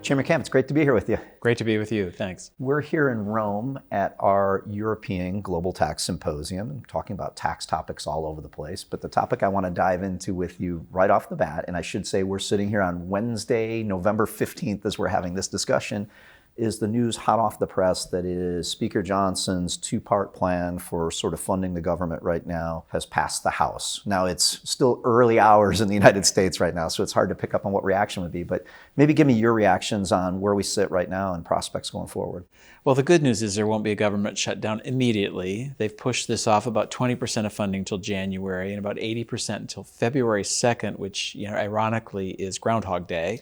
Chairman Camp, it's great to be here with you. Great to be with you. Thanks. We're here in Rome at our European Global Tax Symposium, talking about tax topics all over the place. But the topic I want to dive into with you right off the bat, and I should say we're sitting here on Wednesday, November 15th, as we're having this discussion, is the news hot off the press that is Speaker Johnson's two-part plan for sort of funding the government right now has passed the House. Now, it's still early hours in the United States right now, so it's hard to pick up on what reaction would be, but maybe give me your reactions on where we sit right now and prospects going forward. Well, the good news is there won't be a government shutdown immediately. They've pushed this off about 20% of funding until January and about 80% until February 2nd, which, ironically is Groundhog Day.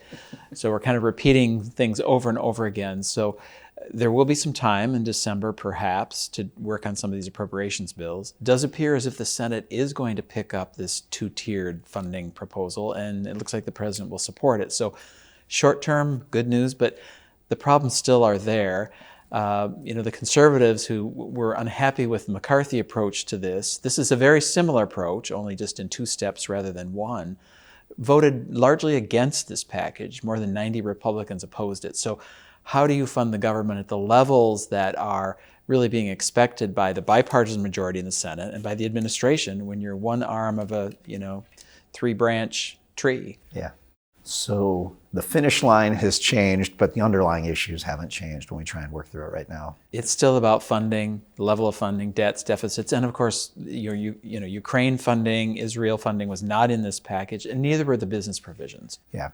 So we're kind of repeating things over and over again. So there will be some time in December, perhaps, to work on some of these appropriations bills. It does appear as if the Senate is going to pick up this two-tiered funding proposal, and it looks like the president will support it. So short-term, good news, but the problems still are there. The conservatives who were unhappy with the McCarthy approach to this is a very similar approach, only just in two steps rather than one, voted largely against this package. More than 90 Republicans opposed it. So how do you fund the government at the levels that are really being expected by the bipartisan majority in the Senate and by the administration when you're one arm of a, three-branch tree? Yeah. So the finish line has changed, but the underlying issues haven't changed when we try and work through it right now. It's still about funding, the level of funding, debts, deficits, and of course, Ukraine funding, Israel funding was not in this package, and neither were the business provisions. Yeah.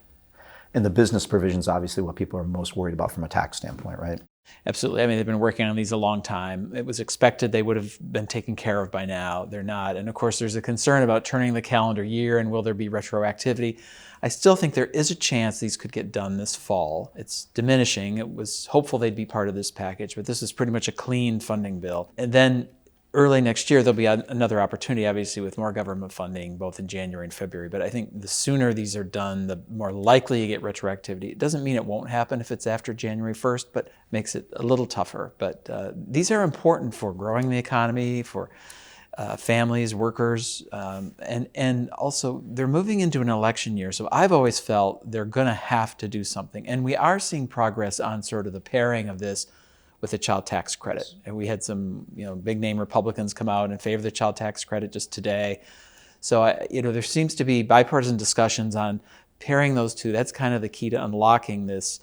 And the business provisions, obviously, what people are most worried about from a tax standpoint, right? Absolutely. I mean, they've been working on these a long time. It was expected they would have been taken care of by now. They're not. And of course, there's a concern about turning the calendar year and will there be retroactivity. I still think there is a chance these could get done this fall. It's diminishing. It was hopeful they'd be part of this package, but this is pretty much a clean funding bill. And then early next year, there'll be another opportunity, obviously, with more government funding, both in January and February. But I think the sooner these are done, the more likely you get retroactivity. It doesn't mean it won't happen if it's after January 1st, but makes it a little tougher. But these are important for growing the economy, for families, workers, and also they're moving into an election year. So I've always felt they're going to have to do something. And we are seeseeing progress on sort of the pairing of this with the child tax credit. And we had some big name Republicans come out in favor of the child tax credit just today. So there seems to be bipartisan discussions on pairing those two. That's kind of the key to unlocking these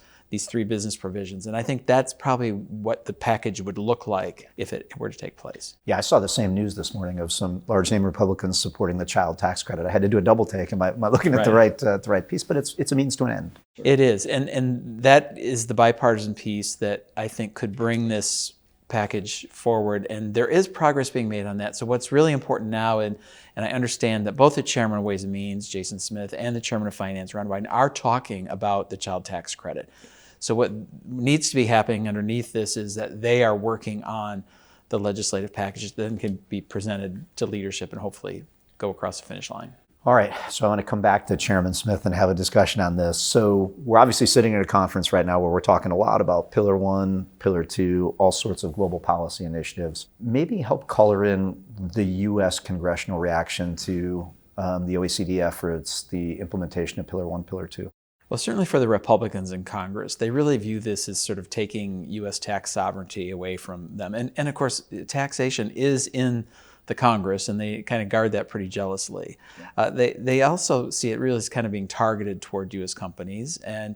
three business provisions. And I think that's probably what the package would look like if it were to take place. Yeah, I saw the same news this morning of some large name Republicans supporting the child tax credit. I had to do a double take. Am I looking at the right piece? But it's a means to an end. It is. And that is the bipartisan piece that I think could bring this package forward. And there is progress being made on that. So what's really important now, and I understand that both the chairman of Ways and Means, Jason Smith, and the chairman of Finance, Ron Wyden, are talking about the child tax credit. So what needs to be happening underneath this is that they are working on the legislative packages that then can be presented to leadership and hopefully go across the finish line. All right, so I want to come back to Chairman Smith and have a discussion on this. So we're obviously sitting at a conference right now where we're talking a lot about Pillar 1, Pillar 2, all sorts of global policy initiatives. Maybe help color in the U.S. congressional reaction to the OECD efforts, the implementation of Pillar 1, Pillar 2. Well, certainly for the Republicans in Congress, they really view this as sort of taking U.S. tax sovereignty away from them. And of course, taxation is in the Congress, and they kind of guard that pretty jealously. They also see it really as kind of being targeted toward U.S. companies, and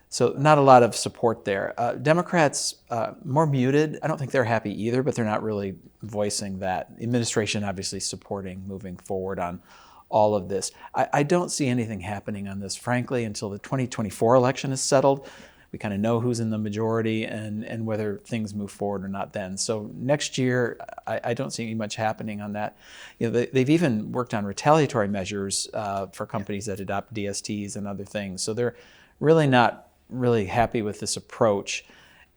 so not a lot of support there. Democrats, more muted. I don't think they're happy either, but they're not really voicing that. The administration obviously supporting moving forward on all of this. I don't see anything happening on this, frankly, until the 2024 election is settled. We kind of know who's in the majority and whether things move forward or not then. So next year, I don't see much happening on that. They've even worked on retaliatory measures for companies that adopt DSTs and other things. So they're really not really happy with this approach.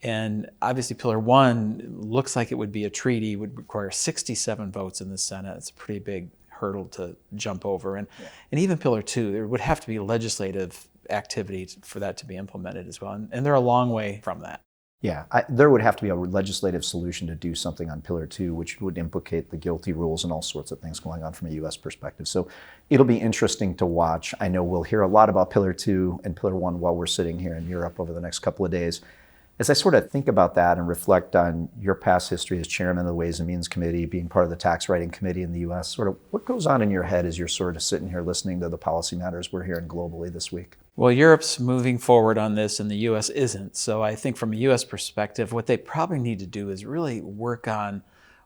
And obviously, Pillar 1 looks like it would be a treaty, would require 67 votes in the Senate. It's a pretty big hurdle to jump over. And even Pillar 2, there would have to be legislative activity for that to be implemented as well. And they're a long way from that. Yeah, there would have to be a legislative solution to do something on Pillar 2, which would implicate the GILTI rules and all sorts of things going on from a U.S. perspective. So it'll be interesting to watch. I know we'll hear a lot about Pillar 2 and Pillar 1 while we're sitting here in Europe over the next couple of days. As I sort of think about that and reflect on your past history as chairman of the Ways and Means Committee, being part of the tax writing committee in the U.S., sort of what goes on in your head as you're sort of sitting here listening to the policy matters we're hearing globally this week? Well, Europe's moving forward on this and the U.S. isn't. So I think from a U.S. perspective, what they probably need to do is really work on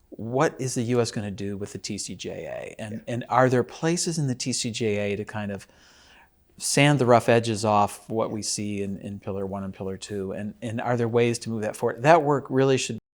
what is the U.S. going to do with the TCJA? And are there places in the TCJA to kind of sand the rough edges off what we see in Pillar 1 and Pillar 2? And are there ways to move that forward? That work really should